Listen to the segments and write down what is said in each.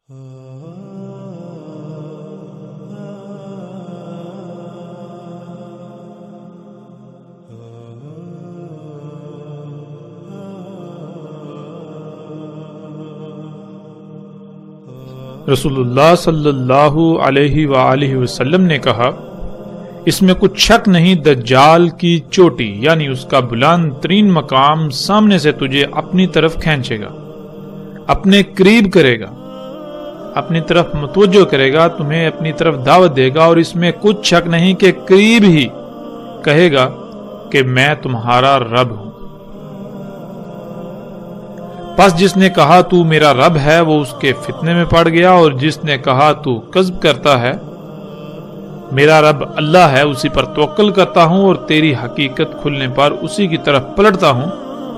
رسول اللہ صلی اللہ علیہ وآلہ وسلم نے کہا، اس میں کچھ شک نہیں دجال کی چوٹی یعنی اس کا بلند ترین مقام سامنے سے تجھے اپنی طرف کھینچے گا، اپنے قریب کرے گا، اپنی طرف متوجہ کرے گا، تمہیں اپنی طرف دعوت دے گا، اور اس میں کچھ شک نہیں کہ قریب ہی کہے گا کہ میں تمہارا رب ہوں۔ پس جس نے کہا تو میرا رب ہے وہ اس کے فتنے میں پڑ گیا، اور جس نے کہا تو کذب کرتا ہے، میرا رب اللہ ہے، اسی پر توکل کرتا ہوں اور تیری حقیقت کھلنے پر اسی کی طرف پلٹتا ہوں،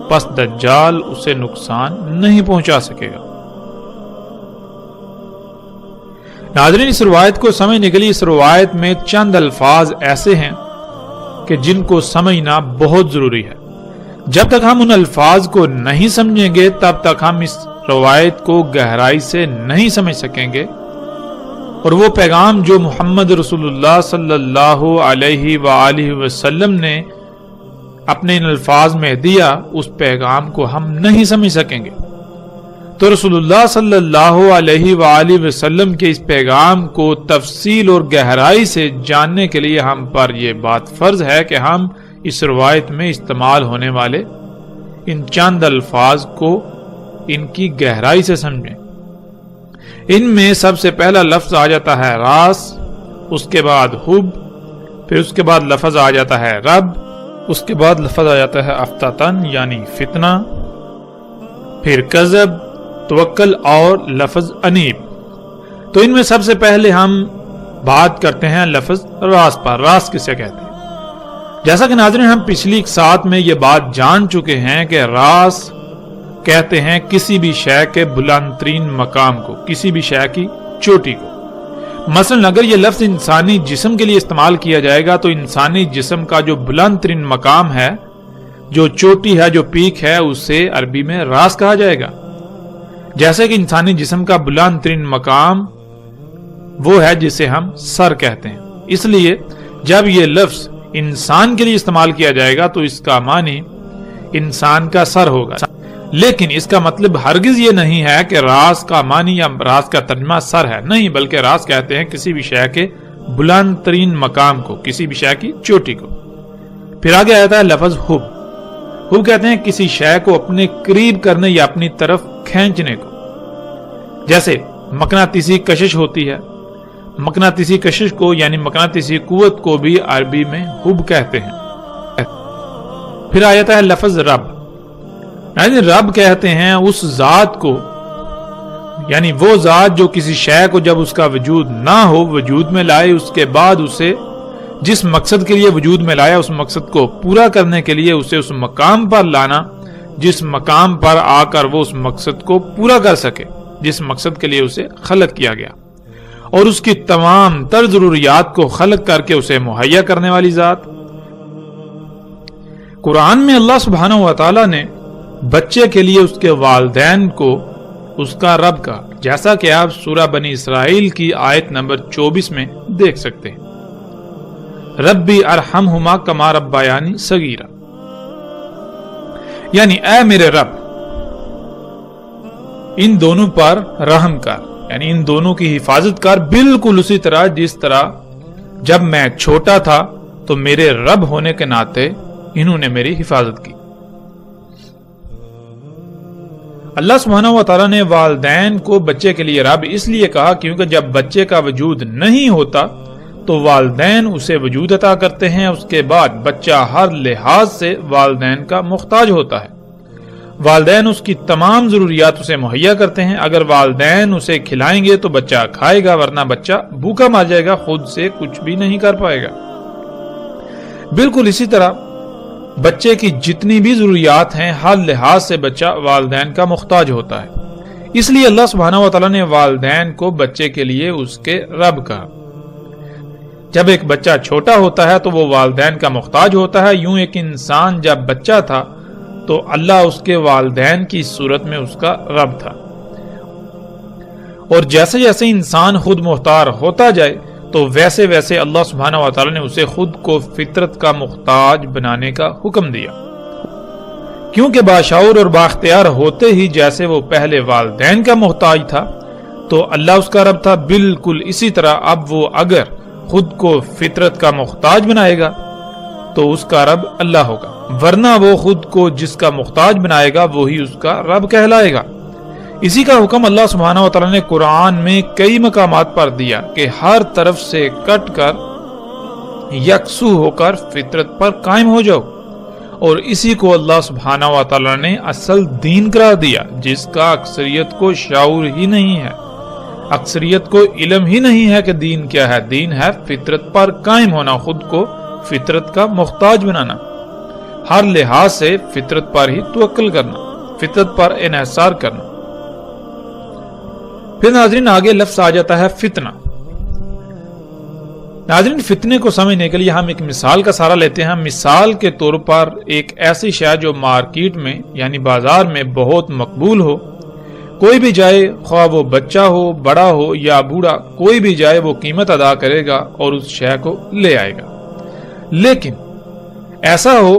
پس دجال اسے نقصان نہیں پہنچا سکے گا۔ ناظرین، اس روایت کو سمجھنے کے لیے اس روایت میں چند الفاظ ایسے ہیں کہ جن کو سمجھنا بہت ضروری ہے۔ جب تک ہم ان الفاظ کو نہیں سمجھیں گے تب تک ہم اس روایت کو گہرائی سے نہیں سمجھ سکیں گے، اور وہ پیغام جو محمد رسول اللہ صلی اللہ علیہ وآلہ وسلم نے اپنے ان الفاظ میں دیا، اس پیغام کو ہم نہیں سمجھ سکیں گے۔ تو رسول اللہ صلی اللہ علیہ وآلہ وسلم کے اس پیغام کو تفصیل اور گہرائی سے جاننے کے لیے ہم پر یہ بات فرض ہے کہ ہم اس روایت میں استعمال ہونے والے ان چند الفاظ کو ان کی گہرائی سے سمجھیں۔ ان میں سب سے پہلا لفظ آ جاتا ہے راس، اس کے بعد حب، پھر اس کے بعد لفظ آ جاتا ہے رب، اس کے بعد لفظ آ جاتا ہے افتتن یعنی فتنہ، پھر کذب، توکل اور لفظ انیب۔ تو ان میں سب سے پہلے ہم بات کرتے ہیں لفظ راس پر۔ راس کسے کہتے ہیں؟ جیسا کہ ناظرین ہم پچھلی ساتھ میں یہ بات جان چکے ہیں کہ راس کہتے ہیں کسی بھی شے کے بلند ترین مقام کو، کسی بھی شے کی چوٹی کو۔ مثلا اگر یہ لفظ انسانی جسم کے لیے استعمال کیا جائے گا تو انسانی جسم کا جو بلند ترین مقام ہے، جو چوٹی ہے، جو پیک ہے، اسے عربی میں راس کہا جائے گا۔ جیسے کہ انسانی جسم کا بلند ترین مقام وہ ہے جسے ہم سر کہتے ہیں۔ اس لیے جب یہ لفظ انسان کے لیے استعمال کیا جائے گا تو اس کا معنی انسان کا سر ہوگا، لیکن اس کا مطلب ہرگز یہ نہیں ہے کہ راس کا معنی یا راس کا ترجمہ سر ہے، نہیں، بلکہ راس کہتے ہیں کسی بھی شے کے بلند ترین مقام کو، کسی بھی شے کی چوٹی کو۔ پھر آگے آتا ہے لفظ حب۔ حب کہتے ہیں کسی شے کو اپنے قریب کرنے یا اپنی طرف کھینچنے کو۔ جیسے مقناطیسی کشش ہوتی ہے، مقناطیسی کشش کو یعنی مقناطیسی قوت کو بھی عربی میں حب کہتے ہیں۔ پھر آ جاتا ہے لفظ رب۔ یعنی رب کہتے ہیں اس ذات کو، یعنی وہ ذات جو کسی شے کو جب اس کا وجود نہ ہو وجود میں لائے، اس کے بعد اسے جس مقصد کے لیے وجود میں لایا اس مقصد کو پورا کرنے کے لیے اسے اس مقام پر لانا جس مقام پر آ کر وہ اس مقصد کو پورا کر سکے جس مقصد کے لیے اسے خلق کیا گیا، اور اس کی تمام تر ضروریات کو خلق کر کے اسے مہیا کرنے والی ذات۔ قرآن میں اللہ سبحانہ و تعالی نے بچے کے لیے اس کے والدین کو اس کا رب کہا، جیسا کہ آپ سورہ بنی اسرائیل کی آیت نمبر 24 میں دیکھ سکتے ہیں، ربی ارحمہما کما ربیانی صغیرا، یعنی اے میرے رب ان دونوں پر رحم کر، یعنی ان دونوں کی حفاظت کر بالکل اسی طرح جس طرح جب میں چھوٹا تھا تو میرے رب ہونے کے ناطے انہوں نے میری حفاظت کی۔ اللہ سبحانہ و تعالیٰ نے والدین کو بچے کے لیے رب اس لیے کہا کیونکہ جب بچے کا وجود نہیں ہوتا تو والدین اسے وجود عطا کرتے ہیں، اس کے بعد بچہ ہر لحاظ سے والدین کا محتاج ہوتا ہے، والدین اس کی تمام ضروریات اسے مہیا کرتے ہیں۔ اگر والدین اسے کھلائیں گے تو بچہ کھائے گا، ورنہ بچہ بھوکا مر جائے گا، خود سے کچھ بھی نہیں کر پائے گا۔ بالکل اسی طرح بچے کی جتنی بھی ضروریات ہیں ہر لحاظ سے بچہ والدین کا محتاج ہوتا ہے، اس لیے اللہ سبحانہ و تعالیٰ نے والدین کو بچے کے لیے اس کے رب کہا۔ جب ایک بچہ چھوٹا ہوتا ہے تو وہ والدین کا محتاج ہوتا ہے، یوں ایک انسان جب بچہ تھا تو اللہ اس کے والدین کی صورت میں اس کا رب تھا، اور جیسے جیسے انسان خود مختار ہوتا جائے تو ویسے ویسے اللہ سبحانہ و تعالی نے اسے خود کو فطرت کا محتاج بنانے کا حکم دیا، کیونکہ باشعور اور بااختیار ہوتے ہی جیسے وہ پہلے والدین کا محتاج تھا تو اللہ اس کا رب تھا، بالکل اسی طرح اب وہ اگر خود کو فطرت کا محتاج بنائے گا تو اس کا رب اللہ ہوگا، ورنہ وہ خود کو جس کا محتاج بنائے گا وہی اس کا رب کہلائے گا۔ اسی کا حکم اللہ سبحانہ و تعالی نے قرآن میں کئی مقامات پر دیا کہ ہر طرف سے کٹ کر یکسو ہو کر فطرت پر قائم ہو جاؤ، اور اسی کو اللہ سبحانہ و تعالی نے اصل دین قرار دیا، جس کا اکثریت کو شعور ہی نہیں ہے، اکثریت کو علم ہی نہیں ہے کہ دین کیا ہے۔ دین ہے فطرت پر قائم ہونا، خود کو فطرت کا محتاج بنانا، ہر لحاظ سے فطرت پر ہی توکل کرنا، فطرت پر انحصار کرنا۔ پھر ناظرین آگے لفظ آ جاتا ہے فتنہ۔ ناظرین فتنے کو سمجھنے کے لیے ہم ایک مثال کا سہارا لیتے ہیں۔ مثال کے طور پر ایک ایسی شے جو مارکیٹ میں یعنی بازار میں بہت مقبول ہو، کوئی بھی جائے، خواہ وہ بچہ ہو، بڑا ہو یا بوڑھا، کوئی بھی جائے وہ قیمت ادا کرے گا اور اس شے کو لے آئے گا۔ لیکن ایسا ہو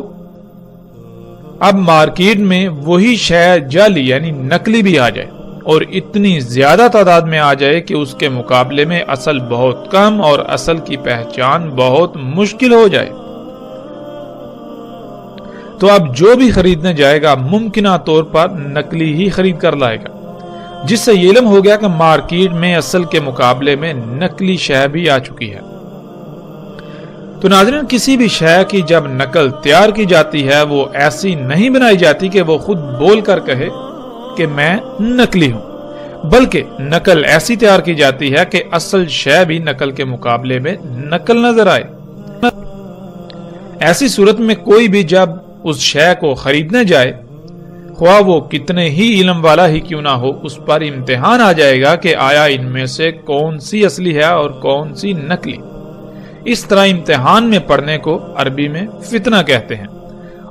اب مارکیٹ میں وہی شے جعلی یعنی نقلی بھی آ جائے اور اتنی زیادہ تعداد میں آ جائے کہ اس کے مقابلے میں اصل بہت کم اور اصل کی پہچان بہت مشکل ہو جائے، تو اب جو بھی خریدنے جائے گا ممکنہ طور پر نقلی ہی خرید کر لائے گا، جس سے یہ علم ہو گیا کہ مارکیٹ میں اصل کے مقابلے میں نقلی شے بھی آ چکی ہے۔ تو ناظرین کسی بھی شے کی جب نقل تیار کی جاتی ہے وہ ایسی نہیں بنائی جاتی کہ وہ خود بول کر کہے کہ میں نقلی ہوں، بلکہ نقل ایسی تیار کی جاتی ہے کہ اصل شے بھی نقل کے مقابلے میں نقل نظر آئے۔ ایسی صورت میں کوئی بھی جب اس شے کو خریدنے جائے، خواہ وہ کتنے ہی علم والا ہی کیوں نہ ہو، اس پر امتحان آ جائے گا کہ آیا ان میں سے کون سی اصلی ہے اور کون سی نقلی۔ اس طرح امتحان میں پڑھنے کو عربی میں فتنہ کہتے ہیں،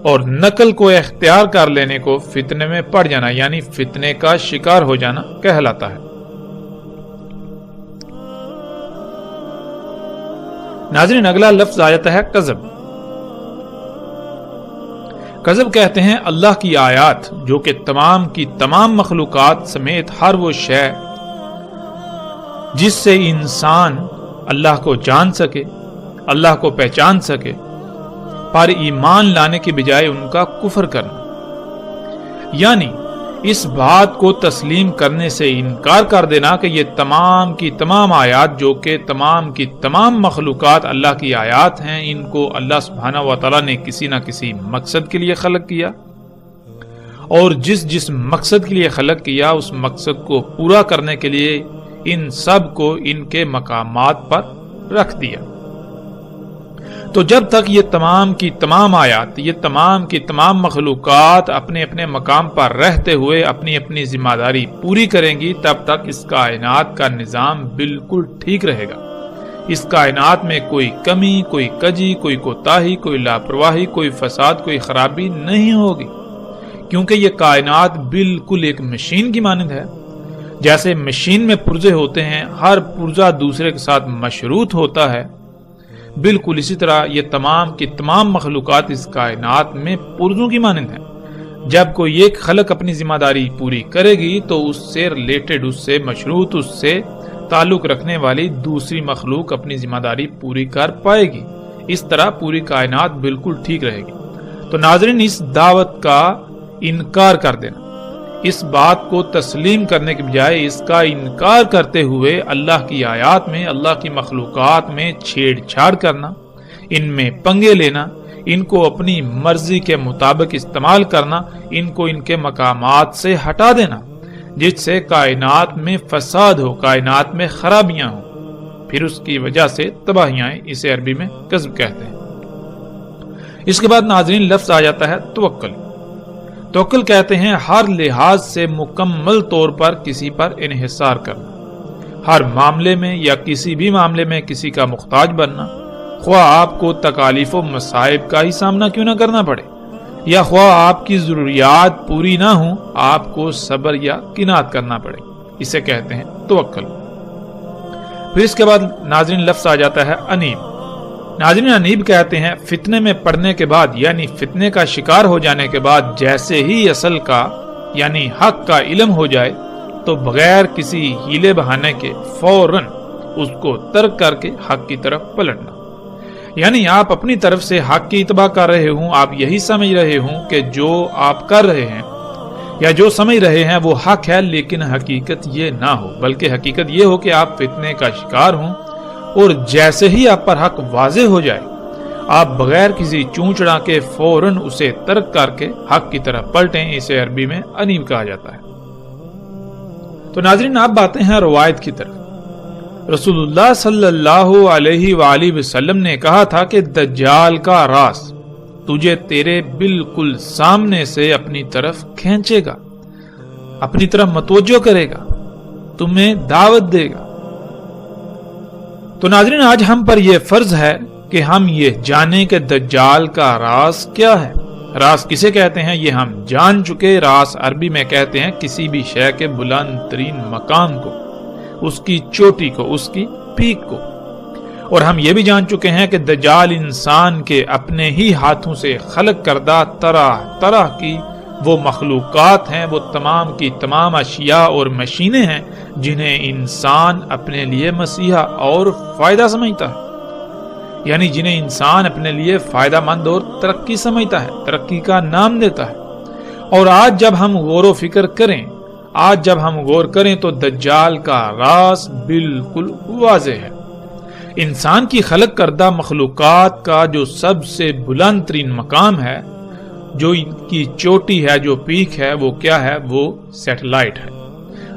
اور نقل کو اختیار کر لینے کو فتنے میں پڑ جانا یعنی فتنے کا شکار ہو جانا کہلاتا ہے۔ ناظرین اگلا لفظ آ جاتا ہے کذب۔ کذب کہتے ہیں اللہ کی آیات جو کہ تمام کی تمام مخلوقات سمیت ہر وہ شے جس سے انسان اللہ کو جان سکے، اللہ کو پہچان سکے، پر ایمان لانے کی بجائے ان کا کفر کرنا، یعنی اس بات کو تسلیم کرنے سے انکار کر دینا کہ یہ تمام کی تمام آیات جو کہ تمام کی تمام مخلوقات اللہ کی آیات ہیں، ان کو اللہ سبحانہ و تعالی نے کسی نہ کسی مقصد کے لیے خلق کیا، اور جس مقصد کے لیے خلق کیا اس مقصد کو پورا کرنے کے لیے ان سب کو ان کے مقامات پر رکھ دیا۔ تو جب تک یہ تمام کی تمام آیات، یہ تمام کی تمام مخلوقات اپنے اپنے مقام پر رہتے ہوئے اپنی اپنی ذمہ داری پوری کریں گی، تب تک اس کائنات کا نظام بالکل ٹھیک رہے گا۔ اس کائنات میں کوئی کمی، کوئی کجی، کوئی کوتاہی، کوئی لاپرواہی، کوئی فساد، کوئی خرابی نہیں ہوگی، کیونکہ یہ کائنات بالکل ایک مشین کی مانند ہے۔ جیسے مشین میں پرزے ہوتے ہیں، ہر پرزہ دوسرے کے ساتھ مشروط ہوتا ہے، بالکل اسی طرح یہ تمام کی تمام مخلوقات اس کائنات میں پرزوں کی مانند ہیں۔ جب کوئی ایک خلق اپنی ذمہ داری پوری کرے گی تو اس سے ریلیٹڈ، اس سے مشروط، اس سے تعلق رکھنے والی دوسری مخلوق اپنی ذمہ داری پوری کر پائے گی۔ اس طرح پوری کائنات بالکل ٹھیک رہے گی۔ تو ناظرین اس دعوت کا انکار کر دینا، اس بات کو تسلیم کرنے کے بجائے اس کا انکار کرتے ہوئے اللہ کی آیات میں، اللہ کی مخلوقات میں چھیڑ چھاڑ کرنا، ان میں پنگے لینا، ان کو اپنی مرضی کے مطابق استعمال کرنا، ان کو ان کے مقامات سے ہٹا دینا، جس سے کائنات میں فساد ہو، کائنات میں خرابیاں ہوں، پھر اس کی وجہ سے تباہیاں، اسے عربی میں کذب کہتے ہیں۔ اس کے بعد ناظرین لفظ آ جاتا ہے توکل۔ توکل کہتے ہیں ہر لحاظ سے مکمل طور پر کسی پر انحصار کرنا، ہر معاملے میں یا کسی بھی معاملے میں کسی کا محتاج بننا، خواہ آپ کو تکالیف و مصائب کا ہی سامنا کیوں نہ کرنا پڑے، یا خواہ آپ کی ضروریات پوری نہ ہوں، آپ کو صبر یا قناعت کرنا پڑے، اسے کہتے ہیں توکل۔ پھر اس کے بعد ناظرین لفظ آ جاتا ہے انیب۔ ناظرین انیب کہتے ہیں فتنے میں پڑنے کے بعد یعنی فتنے کا شکار ہو جانے کے بعد جیسے ہی اصل کا یعنی حق کا علم ہو جائے تو بغیر کسی ہیلے بہانے کے فوراً اس کو ترک کر کے حق کی طرف پلٹنا۔ یعنی آپ اپنی طرف سے حق کی اتباع کر رہے ہوں، آپ یہی سمجھ رہے ہوں کہ جو آپ کر رہے ہیں یا جو سمجھ رہے ہیں وہ حق ہے، لیکن حقیقت یہ نہ ہو، بلکہ حقیقت یہ ہو کہ آپ فتنے کا شکار ہوں اور جیسے ہی آپ پر حق واضح ہو جائے آپ بغیر کسی چونچڑا کے فوراً اسے ترک کر کے حق کی طرف پلٹیں۔ اسے عربی میں انیب کہا جاتا ہے۔ تو ناظرین اب آتے ہیں روایت کی طرف۔ رسول اللہ صلی اللہ علیہ وآلہ وسلم نے کہا تھا کہ دجال کا راز تجھے تیرے بالکل سامنے سے اپنی طرف کھینچے گا، اپنی طرف متوجہ کرے گا، تمہیں دعوت دے گا۔ تو ناظرین آج ہم پر یہ فرض ہے کہ ہم یہ جانیں کہ دجال کا راز کیا ہے۔ راز کسے کہتے ہیں یہ ہم جان چکے۔ راز عربی میں کہتے ہیں کسی بھی شے کے بلند ترین مقام کو، اس کی چوٹی کو، اس کی پیک کو۔ اور ہم یہ بھی جان چکے ہیں کہ دجال انسان کے اپنے ہی ہاتھوں سے خلق کردہ طرح طرح کی وہ مخلوقات ہیں، وہ تمام کی تمام اشیاء اور مشینیں ہیں جنہیں انسان اپنے لیے مسیحا اور فائدہ سمجھتا ہے، یعنی جنہیں انسان اپنے لیے فائدہ مند اور ترقی سمجھتا ہے، ترقی کا نام دیتا ہے۔ اور آج جب ہم غور و فکر کریں، آج جب ہم غور کریں تو دجال کا راز بالکل واضح ہے۔ انسان کی خلق کردہ مخلوقات کا جو سب سے بلند ترین مقام ہے، جو ان کی چوٹی ہے، جو پیک ہے، وہ کیا ہے؟ وہ سیٹلائٹ ہے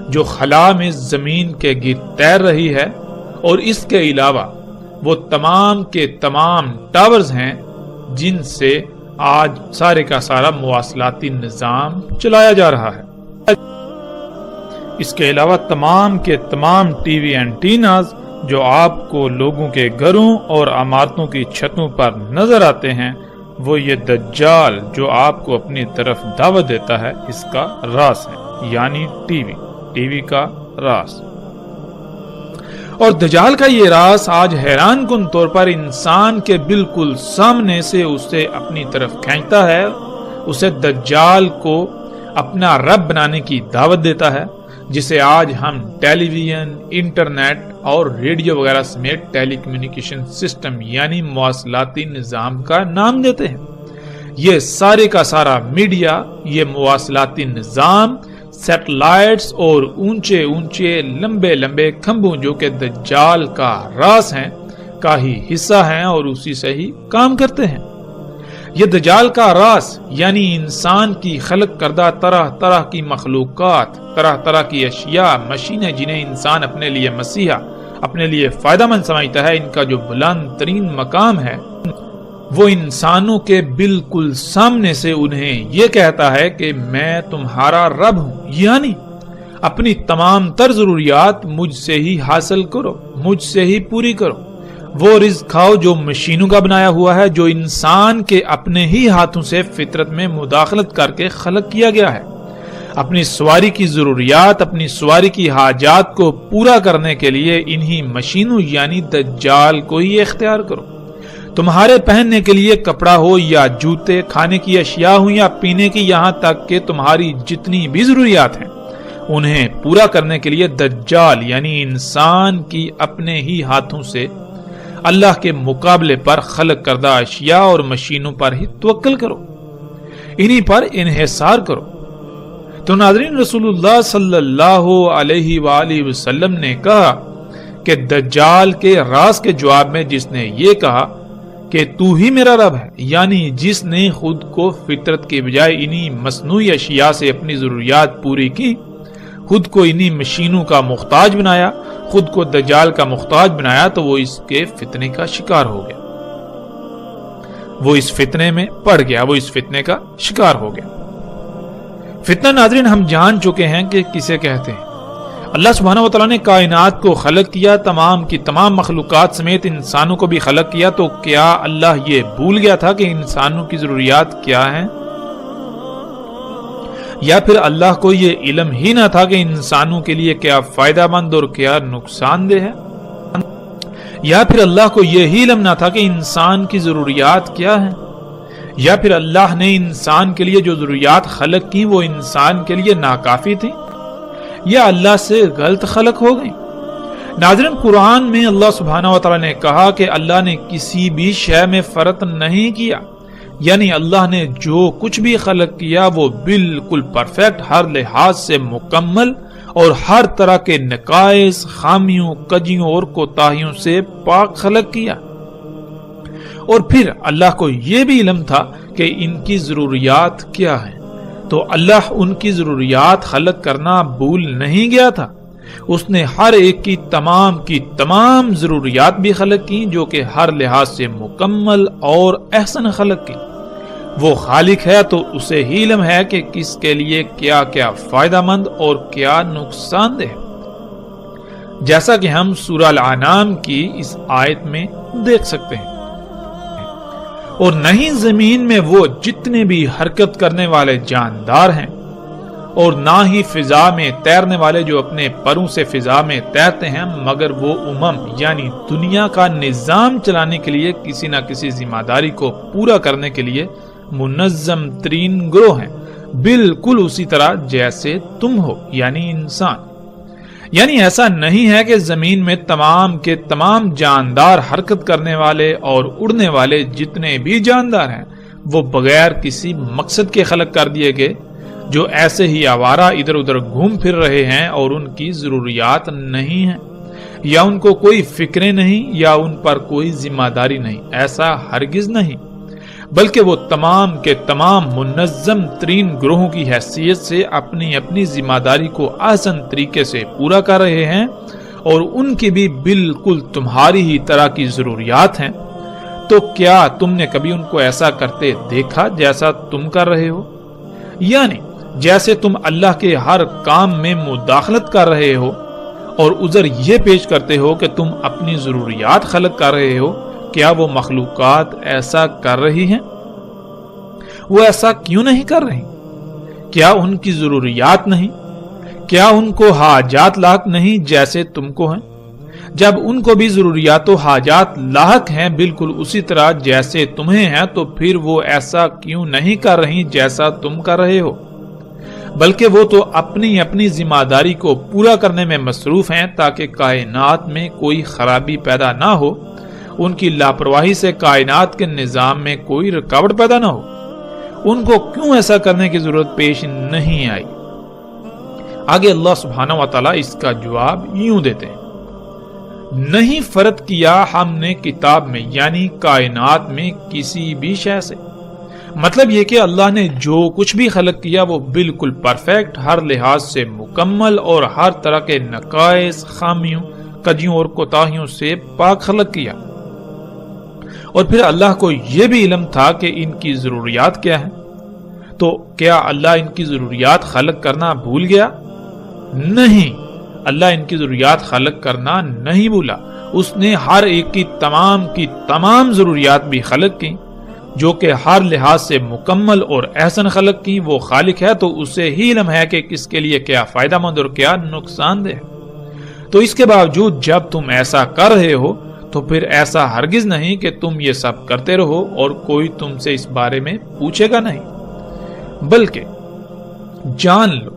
جو خلا میں زمین کے گرد تیر رہی ہے، اور اس کے علاوہ وہ تمام کے تمام ٹاورز ہیں جن سے آج سارے کا سارا مواصلاتی نظام چلایا جا رہا ہے۔ اس کے علاوہ تمام کے تمام ٹی وی اینٹیناز جو آپ کو لوگوں کے گھروں اور عمارتوں کی چھتوں پر نظر آتے ہیں، وہ یہ دجال جو آپ کو اپنی طرف دعوت دیتا ہے اس کا راز ہے، یعنی ٹی وی کا راز۔ اور دجال کا یہ راز آج حیران کن طور پر انسان کے بالکل سامنے سے اسے اپنی طرف کھینچتا ہے، اسے دجال کو اپنا رب بنانے کی دعوت دیتا ہے، جسے آج ہم ٹیلی ویژن، انٹرنیٹ اور ریڈیو وغیرہ سمیت ٹیلی کمیونیکیشن سسٹم یعنی مواصلاتی نظام کا نام دیتے ہیں۔ یہ سارے کا سارا میڈیا، یہ مواصلاتی نظام، سیٹلائٹس اور اونچے اونچے لمبے لمبے کھمبوں جو کہ دجال کا راز ہیں کا ہی حصہ ہیں اور اسی سے ہی کام کرتے ہیں۔ یہ دجال کا راز یعنی انسان کی خلق کردہ طرح طرح کی مخلوقات، طرح طرح کی اشیاء، مشینیں جنہیں انسان اپنے لیے مسیحا، اپنے لیے فائدہ مند سمجھتا ہے، ان کا جو بلند ترین مقام ہے وہ انسانوں کے بالکل سامنے سے انہیں یہ کہتا ہے کہ میں تمہارا رب ہوں، یعنی اپنی تمام تر ضروریات مجھ سے ہی حاصل کرو، مجھ سے ہی پوری کرو۔ وہ رزق کھاؤ جو مشینوں کا بنایا ہوا ہے، جو انسان کے اپنے ہی ہاتھوں سے فطرت میں مداخلت کر کے خلق کیا گیا ہے۔ اپنی سواری کی ضروریات، اپنی سواری کی حاجات کو پورا کرنے کے لیے انہی مشینوں یعنی دجال کو ہی اختیار کرو۔ تمہارے پہننے کے لیے کپڑا ہو یا جوتے، کھانے کی اشیاء ہو یا پینے کی، یہاں تک کہ تمہاری جتنی بھی ضروریات ہیں انہیں پورا کرنے کے لیے دجال یعنی انسان کی اپنے ہی ہاتھوں سے اللہ کے مقابلے پر خلق کردہ اشیاء اور مشینوں پر ہی توکل کرو، انہی پر انحصار کرو۔ تو ناظرین رسول اللہ صلی اللہ علیہ وآلہ وسلم نے کہا کہ دجال کے راز کے جواب میں جس نے یہ کہا کہ تو ہی میرا رب ہے، یعنی جس نے خود کو فطرت کے بجائے انہی مصنوعی اشیاء سے اپنی ضروریات پوری کی، خود کو انہی مشینوں کا محتاج بنایا، خود کو دجال کا محتاج بنایا، تو وہ اس کے فتنے کا شکار ہو گیا، وہ اس فتنے میں پڑ گیا، وہ اس فتنے کا شکار ہو گیا۔ فتنہ ناظرین ہم جان چکے ہیں کہ کسے کہتے ہیں۔ اللہ سبحانہ وتعالی نے کائنات کو خلق کیا، تمام کی تمام مخلوقات سمیت انسانوں کو بھی خلق کیا، تو کیا اللہ یہ بھول گیا تھا کہ انسانوں کی ضروریات کیا ہیں؟ یا پھر اللہ کو یہ علم ہی نہ تھا کہ انسانوں کے لیے کیا فائدہ مند اور کیا نقصان دہ ہے؟ یا پھر اللہ کو یہی علم نہ تھا کہ انسان کی ضروریات کیا ہیں؟ یا پھر اللہ نے انسان کے لیے جو ضروریات خلق کی وہ انسان کے لیے ناکافی تھی، یا اللہ سے غلط خلق ہو گئی؟ ناظرین، قرآن میں اللہ سبحانہ و تعالی نے کہا کہ اللہ نے کسی بھی شے میں فرق نہیں کیا، یعنی اللہ نے جو کچھ بھی خلق کیا وہ بالکل پرفیکٹ، ہر لحاظ سے مکمل اور ہر طرح کے نقائص، خامیوں، کجیوں اور کوتاہیوں سے پاک خلق کیا۔ اور پھر اللہ کو یہ بھی علم تھا کہ ان کی ضروریات کیا ہیں، تو اللہ ان کی ضروریات خلق کرنا بھول نہیں گیا تھا۔ اس نے ہر ایک کی تمام ضروریات بھی خلق کی، جو کہ ہر لحاظ سے مکمل اور احسن خلق کی۔ وہ خالق ہے تو اسے ہی علم ہے کہ کس کے لیے کیا کیا فائدہ مند اور کیا نقصان دہ، جیسا کہ ہم سورہ الانعام کی اس آیت میں دیکھ سکتے ہیں۔ اور نہیں زمین میں وہ جتنے بھی حرکت کرنے والے جاندار ہیں، اور نہ ہی فضا میں تیرنے والے جو اپنے پروں سے فضا میں تیرتے ہیں، مگر وہ یعنی دنیا کا نظام چلانے کے لیے کسی نہ کسی ذمہ داری کو پورا کرنے کے لیے منظم ترین گروہ ہیں، بالکل اسی طرح جیسے تم ہو، یعنی انسان۔ یعنی ایسا نہیں ہے کہ زمین میں تمام کے تمام جاندار، حرکت کرنے والے اور اڑنے والے جتنے بھی جاندار ہیں وہ بغیر کسی مقصد کے خلق کر دیے گئے، جو ایسے ہی آوارہ ادھر ادھر گھوم پھر رہے ہیں اور ان کی ضروریات نہیں ہیں، یا ان کو کوئی فکریں نہیں، یا ان پر کوئی ذمہ داری نہیں۔ ایسا ہرگز نہیں، بلکہ وہ تمام کے تمام منظم ترین گروہوں کی حیثیت سے اپنی اپنی ذمہ داری کو آسان طریقے سے پورا کر رہے ہیں، اور ان کی بھی بالکل تمہاری ہی طرح کی ضروریات ہیں۔ تو کیا تم نے کبھی ان کو ایسا کرتے دیکھا جیسا تم کر رہے ہو؟ یعنی جیسے تم اللہ کے ہر کام میں مداخلت کر رہے ہو اور عذر یہ پیش کرتے ہو کہ تم اپنی ضروریات خلق کر رہے ہو، کیا وہ مخلوقات ایسا کر رہی ہیں؟ وہ ایسا کیوں نہیں کر رہی؟ کیا ان کی ضروریات نہیں؟ کیا ان کو حاجات لاحق نہیں جیسے تم کو ہیں؟ جب ان کو بھی ضروریات و حاجات لاحق ہیں بالکل اسی طرح جیسے تمہیں ہیں، تو پھر وہ ایسا کیوں نہیں کر رہی جیسا تم کر رہے ہو؟ بلکہ وہ تو اپنی ذمہ داری کو پورا کرنے میں مصروف ہیں تاکہ کائنات میں کوئی خرابی پیدا نہ ہو، ان کی لاپرواہی سے کائنات کے نظام میں کوئی رکاوٹ پیدا نہ ہو۔ ان کو کیوں ایسا کرنے کی ضرورت پیش نہیں آئی؟ آگے اللہ سبحانہ و تعالیٰ اس کا جواب یوں دیتے ہیں، نہیں فرق کیا ہم نے کتاب میں، یعنی کائنات میں کسی بھی شے سے۔ مطلب یہ کہ اللہ نے جو کچھ بھی خلق کیا وہ بالکل پرفیکٹ، ہر لحاظ سے مکمل اور ہر طرح کے نقائص، خامیوں، کجیوں اور کوتاہیوں سے پاک خلق کیا۔ اور پھر اللہ کو یہ بھی علم تھا کہ ان کی ضروریات کیا ہیں۔ تو کیا اللہ ان کی ضروریات خلق کرنا بھول گیا؟ نہیں، اللہ ان کی ضروریات خلق کرنا نہیں بھولا۔ اس نے ہر ایک کی تمام ضروریات بھی خلق کی، جو کہ ہر لحاظ سے مکمل اور احسن خلق کی۔ وہ خالق ہے تو اسے ہی علم ہے کہ کس کے لیے کیا فائدہ مند اور کیا نقصان دہ۔ تو اس کے باوجود جب تم ایسا کر رہے ہو تو پھر ایسا ہرگز نہیں کہ تم یہ سب کرتے رہو اور کوئی تم سے اس بارے میں پوچھے گا نہیں، بلکہ جان لو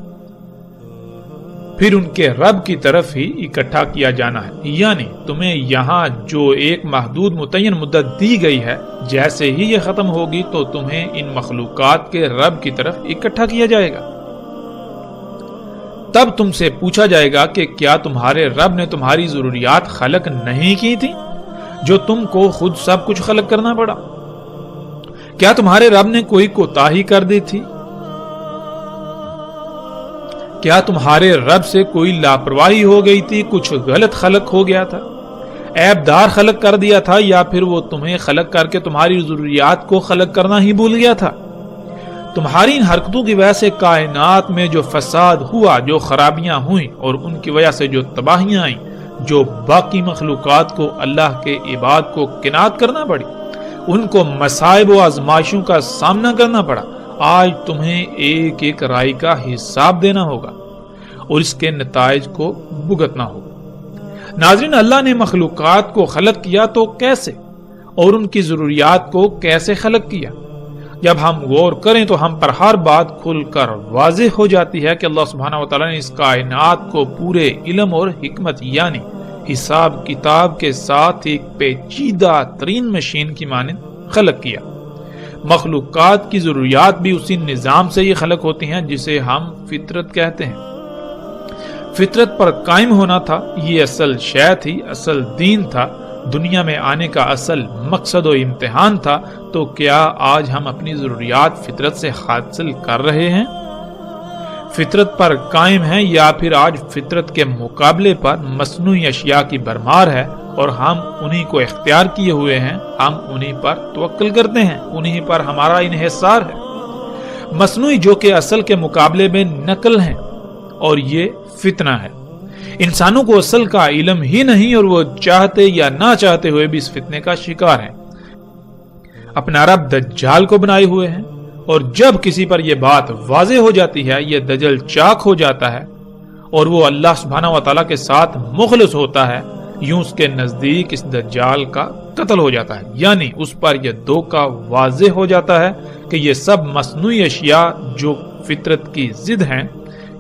پھر ان کے رب کی طرف ہی اکٹھا کیا جانا ہے۔ یعنی تمہیں یہاں جو ایک محدود متعین مدت دی گئی ہے، جیسے ہی یہ ختم ہوگی تو تمہیں ان مخلوقات کے رب کی طرف اکٹھا کیا جائے گا۔ تب تم سے پوچھا جائے گا کہ کیا تمہارے رب نے تمہاری ضروریات خلق نہیں کی تھی، جو تم کو خود سب کچھ خلق کرنا پڑا؟ کیا تمہارے رب نے کوئی کوتاہی کر دی تھی؟ کیا تمہارے رب سے کوئی لاپرواہی ہو گئی تھی، کچھ غلط خلق ہو گیا تھا، عیب دار خلق کر دیا تھا، یا پھر وہ تمہیں خلق کر کے تمہاری ضروریات کو خلق کرنا ہی بھول گیا تھا؟ تمہاری ان حرکتوں کی وجہ سے کائنات میں جو فساد ہوا، جو خرابیاں ہوئیں اور ان کی وجہ سے جو تباہیاں آئیں، جو باقی مخلوقات کو، اللہ کے عباد کو کنات کرنا پڑی، ان کو مصائب و آزمائشوں کا سامنا کرنا پڑا، آج تمہیں ایک ایک رائے کا حساب دینا ہوگا اور اس کے نتائج کو بھگتنا ہوگا۔ ناظرین، اللہ نے مخلوقات کو خلق کیا تو کیسے اور ان کی ضروریات کو کیسے خلق کیا؟ جب ہم غور کریں تو ہم پر ہر بات کھل کر واضح ہو جاتی ہے کہ اللہ سبحانہ و تعالیٰ نے اس کائنات کو پورے علم اور حکمت یعنی حساب کتاب کے ساتھ ایک پیچیدہ ترین مشین کی مانند خلق کیا۔ مخلوقات کی ضروریات بھی اسی نظام سے یہ خلق ہوتی ہیں جسے ہم فطرت کہتے ہیں۔ فطرت پر قائم ہونا تھا، یہ اصل شے تھی، اصل دین تھا، دنیا میں آنے کا اصل مقصد و امتحان تھا۔ تو کیا آج ہم اپنی ضروریات فطرت سے حاصل کر رہے ہیں؟ فطرت پر قائم ہیں یا پھر آج فطرت کے مقابلے پر مصنوعی اشیاء کی بھرمار ہے اور ہم انہی کو اختیار کیے ہوئے ہیں، ہم انہی پر توکل کرتے ہیں، انہی پر ہمارا انحصار ہے۔ مصنوعی جو کہ اصل کے مقابلے میں نقل ہیں، اور یہ فتنہ ہے۔ انسانوں کو اصل کا علم ہی نہیں اور وہ چاہتے یا نہ چاہتے ہوئے بھی اس فتنے کا شکار ہیں۔ اپنا رب دجال کو بنائے ہوئے ہیں، اور جب کسی پر یہ بات واضح ہو جاتی ہے، یہ دجل چاک ہو جاتا ہے اور وہ اللہ سبحانہ و تعالیٰ کے ساتھ مخلص ہوتا ہے، یوں اس کے نزدیک اس دجال کا قتل ہو جاتا ہے، یعنی اس پر یہ دھوکہ واضح ہو جاتا ہے کہ یہ سب مصنوعی اشیاء جو فطرت کی ضد ہیں،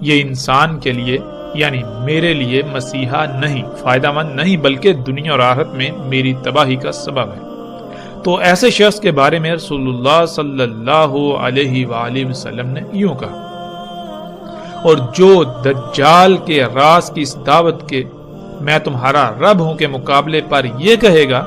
یہ انسان کے لیے یعنی میرے لیے مسیحا نہیں، فائدہ مند نہیں، بلکہ دنیا اور آخرت میں میری تباہی کا سبب ہے۔ تو ایسے شخص کے بارے میں رسول اللہ صلی اللہ علیہ وآلہ وسلم نے یوں کہا، اور جو دجال کے راز کی اس دعوت کے میں تمہارا رب ہوں کے مقابلے پر یہ کہے گا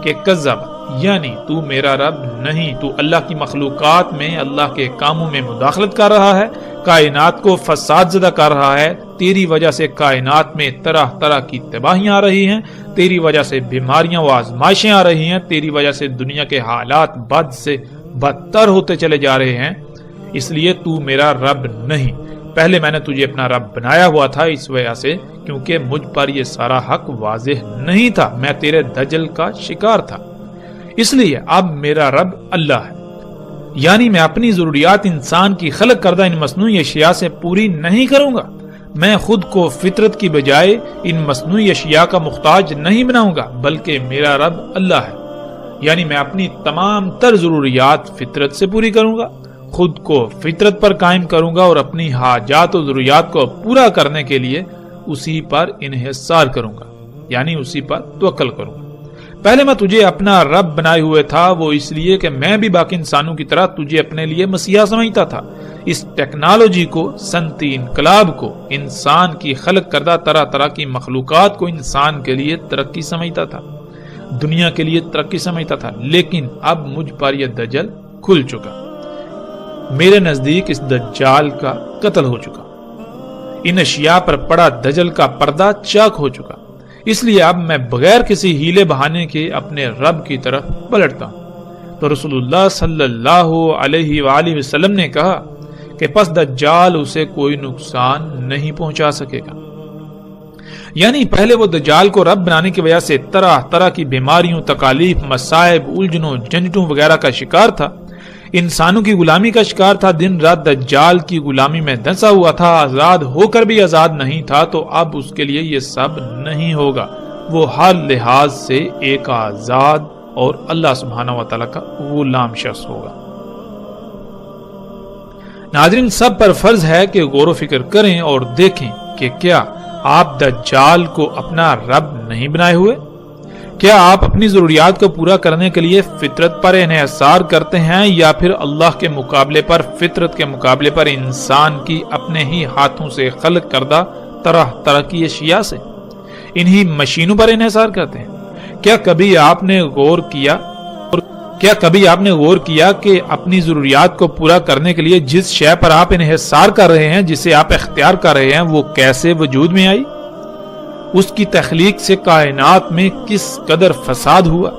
کہ کذب، یعنی تو میرا رب نہیں، تو اللہ کی مخلوقات میں اللہ کے کاموں میں مداخلت کر رہا ہے، کائنات کو فساد زدہ کر رہا ہے، تیری وجہ سے کائنات میں طرح طرح کی تباہیاں آ رہی ہیں، تیری وجہ سے بیماریاں و آزمائشیں آ رہی ہیں، تیری وجہ سے دنیا کے حالات بد سے بدتر ہوتے چلے جا رہے ہیں، اس لیے تو میرا رب نہیں۔ پہلے میں نے تجھے اپنا رب بنایا ہوا تھا اس وجہ سے کیونکہ مجھ پر یہ سارا حق واضح نہیں تھا، میں تیرے دجل کا شکار تھا، اس لیے اب میرا رب اللہ ہے، یعنی میں اپنی ضروریات انسان کی خلق کردہ ان مصنوعی اشیاء سے پوری نہیں کروں گا، میں خود کو فطرت کی بجائے ان مصنوعی اشیاء کا محتاج نہیں بناؤں گا، بلکہ میرا رب اللہ ہے، یعنی میں اپنی تمام تر ضروریات فطرت سے پوری کروں گا، خود کو فطرت پر قائم کروں گا اور اپنی حاجات و ضروریات کو پورا کرنے کے لیے اسی پر انحصار کروں گا، یعنی اسی پر توکل کروں گا۔ پہلے میں تجھے اپنا رب بنائے ہوئے تھا، وہ اس لیے کہ میں بھی باقی انسانوں کی طرح تجھے اپنے لیے مسیحا سمجھتا تھا، اس ٹیکنالوجی کو، صنعتی انقلاب کو، انسان کی خلق کردہ طرح طرح کی مخلوقات کو انسان کے لیے ترقی سمجھتا تھا، دنیا کے لیے ترقی سمجھتا تھا، لیکن اب مجھ پر یہ دجل کھل چکا، میرے نزدیک اس دجال کا قتل ہو چکا، ان اشیاء پر پڑا دجل کا پردہ چاک ہو چکا، اس لیے اب میں بغیر کسی ہیلے بہانے کے اپنے رب کی طرف پلٹتا ہوں۔ تو رسول اللہ صلی اللہ علیہ وآلہ وسلم نے کہا کہ پس دجال اسے کوئی نقصان نہیں پہنچا سکے گا، یعنی پہلے وہ دجال کو رب بنانے کی وجہ سے طرح طرح کی بیماریوں، تکالیف، مصائب، الجھنوں، جھنجھٹوں وغیرہ کا شکار تھا، انسانوں کی غلامی کا شکار تھا، دن رات دجال کی غلامی میں دھنسا ہوا تھا، آزاد ہو کر بھی آزاد نہیں تھا، تو اب اس کے لیے یہ سب نہیں ہوگا، وہ ہر لحاظ سے ایک آزاد اور اللہ سبحانہ و تعالیٰ کا غلام شخص ہوگا۔ ناظرین، سب پر فرض ہے کہ غور و فکر کریں اور دیکھیں کہ کیا آپ دجال کو اپنا رب نہیں بنائے ہوئے؟ کیا آپ اپنی ضروریات کو پورا کرنے کے لیے فطرت پر انحصار کرتے ہیں یا پھر اللہ کے مقابلے پر، فطرت کے مقابلے پر انسان کی اپنے ہی ہاتھوں سے خلق کردہ طرح طرح کی اشیاء سے، انہی مشینوں پر انحصار کرتے ہیں؟ کیا کبھی آپ نے غور کیا کہ اپنی ضروریات کو پورا کرنے کے لیے جس شے پر آپ انحصار کر رہے ہیں، جسے آپ اختیار کر رہے ہیں، وہ کیسے وجود میں آئی؟ اس کی تخلیق سے کائنات میں کس قدر فساد ہوا،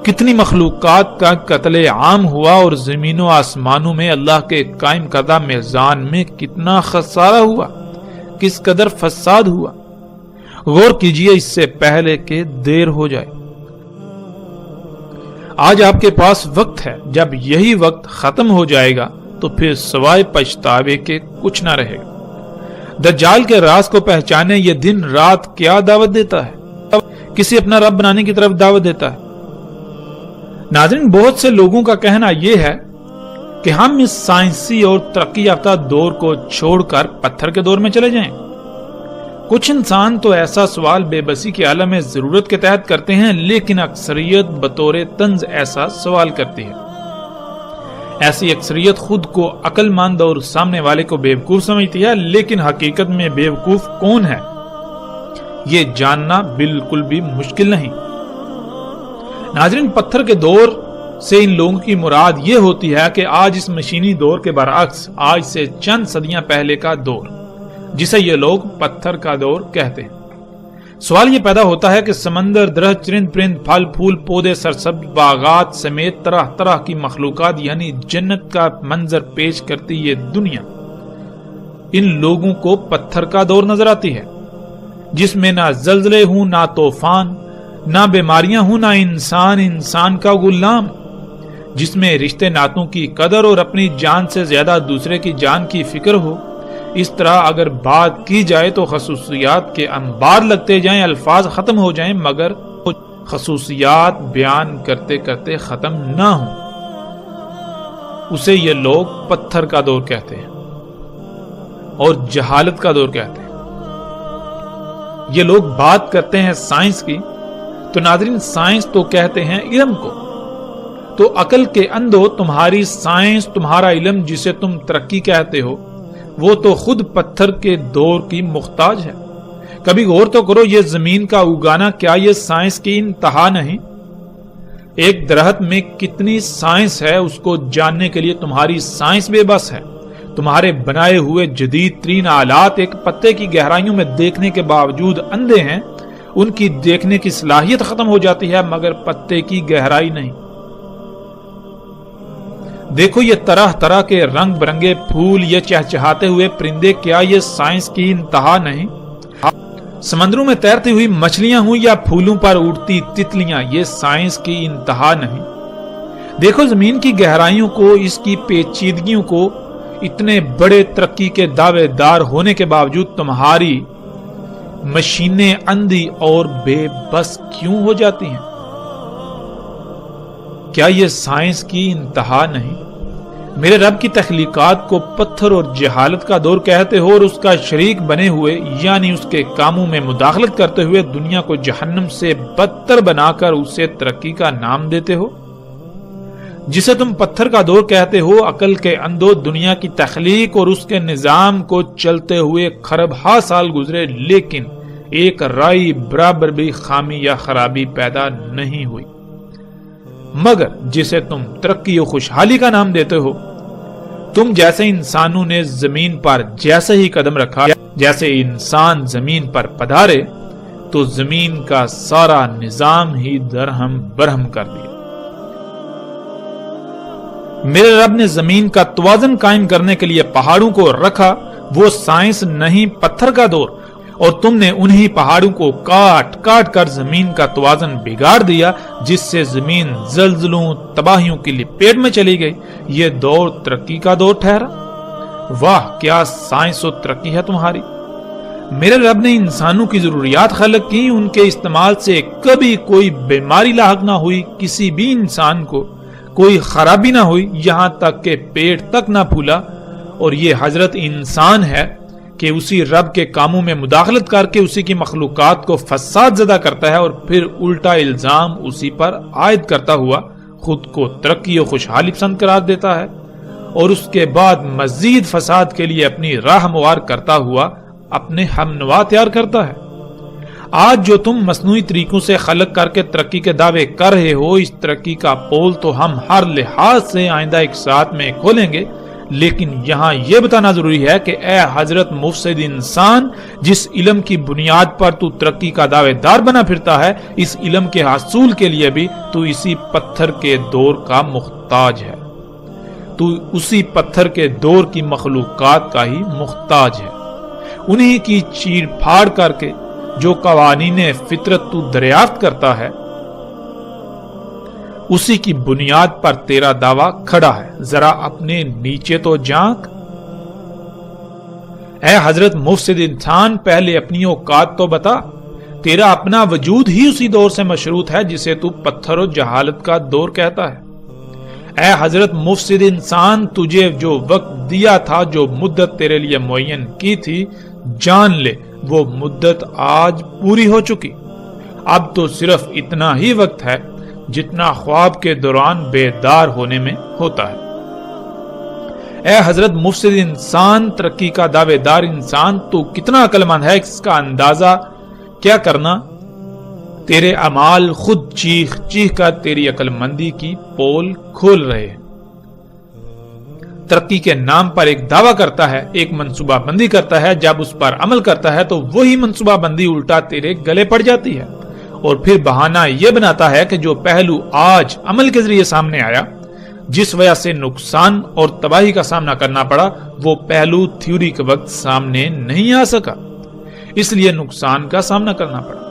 کتنی مخلوقات کا قتل عام ہوا، اور زمین و آسمانوں میں اللہ کے قائم کردہ میزان میں کتنا خسارہ ہوا، کس قدر فساد ہوا۔ غور کیجئے اس سے پہلے کہ دیر ہو جائے۔ آج آپ کے پاس وقت ہے، جب یہی وقت ختم ہو جائے گا تو پھر سوائے پچھتاوے کے کچھ نہ رہے گا۔ دجال کے راز کو پہچانے یہ دن رات کیا دعوت دیتا ہے؟ کسی اپنا رب بنانے کی طرف دعوت دیتا ہے۔ ناظرین، بہت سے لوگوں کا کہنا یہ ہے کہ ہم اس سائنسی اور ترقی یافتہ دور کو چھوڑ کر پتھر کے دور میں چلے جائیں۔ کچھ انسان تو ایسا سوال بے بسی کے عالم میں ضرورت کے تحت کرتے ہیں، لیکن اکثریت بطور طنز ایسا سوال کرتی ہے۔ ایسی اکثریت خود کو عقل مند اور سامنے والے کو بیوقوف سمجھتی ہے، لیکن حقیقت میں بیوقوف کون ہے یہ جاننا بالکل بھی مشکل نہیں۔ ناظرین، پتھر کے دور سے ان لوگوں کی مراد یہ ہوتی ہے کہ آج اس مشینی دور کے برعکس آج سے چند صدیاں پہلے کا دور، جسے یہ لوگ پتھر کا دور کہتے ہیں۔ سوال یہ پیدا ہوتا ہے کہ سمندر، درخت، چرند پرند، پھل پھول، پودے، سرسبز باغات سمیت طرح طرح کی مخلوقات یعنی جنت کا منظر پیش کرتی یہ دنیا ان لوگوں کو پتھر کا دور نظر آتی ہے، جس میں نہ زلزلے ہوں، نہ طوفان، نہ بیماریاں ہوں، نہ انسان کا غلام، جس میں رشتے ناتوں کی قدر اور اپنی جان سے زیادہ دوسرے کی جان کی فکر ہو۔ اس طرح اگر بات کی جائے تو خصوصیات کے انبار لگتے جائیں، الفاظ ختم ہو جائیں، مگر خصوصیات بیان کرتے کرتے ختم نہ ہوں۔ اسے یہ لوگ پتھر کا دور کہتے ہیں اور جہالت کا دور کہتے ہیں۔ یہ لوگ بات کرتے ہیں سائنس کی، تو ناظرین سائنس تو کہتے ہیں علم کو۔ تو عقل کے اندھو تمہاری سائنس، تمہارا علم جسے تم ترقی کہتے ہو، وہ تو خود پتھر کے دور کی محتاج ہے۔ کبھی غور تو کرو، یہ زمین کا اگانا کیا یہ سائنس کی انتہا نہیں؟ ایک درخت میں کتنی سائنس ہے، اس کو جاننے کے لیے تمہاری سائنس بے بس ہے۔ تمہارے بنائے ہوئے جدید ترین آلات ایک پتے کی گہرائیوں میں دیکھنے کے باوجود اندھے ہیں، ان کی دیکھنے کی صلاحیت ختم ہو جاتی ہے، مگر پتے کی گہرائی نہیں۔ دیکھو یہ طرح طرح کے رنگ برنگے پھول، یہ چہچہاتے ہوئے پرندے، کیا یہ سائنس کی انتہا نہیں؟ سمندروں میں تیرتی ہوئی مچھلیاں ہوں یا پھولوں پر اڑتی تتلیاں، یہ سائنس کی انتہا نہیں؟ دیکھو زمین کی گہرائیوں کو، اس کی پیچیدگیوں کو، اتنے بڑے ترقی کے دعوے دار ہونے کے باوجود تمہاری مشینیں اندھی اور بے بس کیوں ہو جاتی ہیں؟ کیا یہ سائنس کی انتہا نہیں؟ میرے رب کی تخلیقات کو پتھر اور جہالت کا دور کہتے ہو اور اس کا شریک بنے ہوئے یعنی اس کے کاموں میں مداخلت کرتے ہوئے دنیا کو جہنم سے بدتر بنا کر اسے ترقی کا نام دیتے ہو۔ جسے تم پتھر کا دور کہتے ہو، عقل کے اندھو دنیا کی تخلیق اور اس کے نظام کو چلتے ہوئے خرب ہا سال گزرے، لیکن ایک رائی برابر بھی خامی یا خرابی پیدا نہیں ہوئی۔ مگر جسے تم ترقی و خوشحالی کا نام دیتے ہو، تم جیسے انسانوں نے زمین پر جیسے ہی قدم رکھا، جیسے انسان زمین پر پدھارے تو زمین کا سارا نظام ہی درہم برہم کر دیا۔ میرے رب نے زمین کا توازن قائم کرنے کے لیے پہاڑوں کو رکھا، وہ سائنس نہیں پتھر کا دور، اور تم نے انہی پہاڑوں کو کاٹ کاٹ کر زمین کا توازن بگاڑ دیا، جس سے زمین زلزلوں تباہیوں کی لپیٹ میں چلی گئی۔ یہ دور ترقی کا دور ٹھہرا۔ واہ کیا سائنس و ترقی ہے تمہاری۔ میرے رب نے انسانوں کی ضروریات خلق کی، ان کے استعمال سے کبھی کوئی بیماری لاحق نہ ہوئی، کسی بھی انسان کو کوئی خرابی نہ ہوئی، یہاں تک کہ پیٹ تک نہ پھولا۔ اور یہ حضرت انسان ہے کہ اسی رب کے کاموں میں مداخلت کر کے اسی کی مخلوقات کو فساد زدہ کرتا ہے اور پھر الٹا الزام اسی پر عائد کرتا ہوا خود کو ترقی و خوشحالی پسند قرار دیتا ہے، اور اس کے بعد مزید فساد کے لیے اپنی راہ ہموار کرتا ہوا اپنے ہم نوا تیار کرتا ہے۔ آج جو تم مصنوعی طریقوں سے خلق کر کے ترقی کے دعوے کر رہے ہو، اس ترقی کا پول تو ہم ہر لحاظ سے آئندہ ایک ساتھ میں کھولیں گے، لیکن یہاں یہ بتانا ضروری ہے کہ اے حضرت مفسد انسان، جس علم کی بنیاد پر تو ترقی کا دعوے دار بنا پھرتا ہے، اس علم کے حصول کے لیے بھی تو اسی پتھر کے دور کا محتاج ہے، تو اسی پتھر کے دور کی مخلوقات کا ہی محتاج ہے۔ انہی کی چیر پھاڑ کر کے جو قوانین فطرت تو دریافت کرتا ہے، اسی کی بنیاد پر تیرا دعویٰ کھڑا ہے، ذرا اپنے نیچے تو جھانک۔ اے حضرت مفسد انسان، پہلے اپنی اوقات تو بتا، تیرا اپنا وجود ہی اسی دور سے مشروط ہے جسے تو پتھر و جہالت کا دور کہتا ہے۔ اے حضرت مفسد انسان، تجھے جو وقت دیا تھا، جو مدت تیرے لیے معین کی تھی، جان لے وہ مدت آج پوری ہو چکی۔ اب تو صرف اتنا ہی وقت ہے جتنا خواب کے دوران بیدار ہونے میں ہوتا ہے۔ اے حضرت مفسد انسان، ترقی کا دعوے دار انسان، تو کتنا عقل مند ہے اس کا اندازہ کیا کرنا؟ تیرے اعمال خود چیخ چیخ کر تیری عقل مندی کی پول کھول رہے ہیں۔ ترقی کے نام پر ایک دعویٰ کرتا ہے، ایک منصوبہ بندی کرتا ہے، جب اس پر عمل کرتا ہے تو وہی منصوبہ بندی الٹا تیرے گلے پڑ جاتی ہے، اور پھر بہانہ یہ بناتا ہے کہ جو پہلو آج عمل کے ذریعے سامنے آیا، جس وجہ سے نقصان اور تباہی کا سامنا کرنا پڑا، وہ پہلو تھیوری کے وقت سامنے نہیں آ سکا، اس لیے نقصان کا سامنا کرنا پڑا۔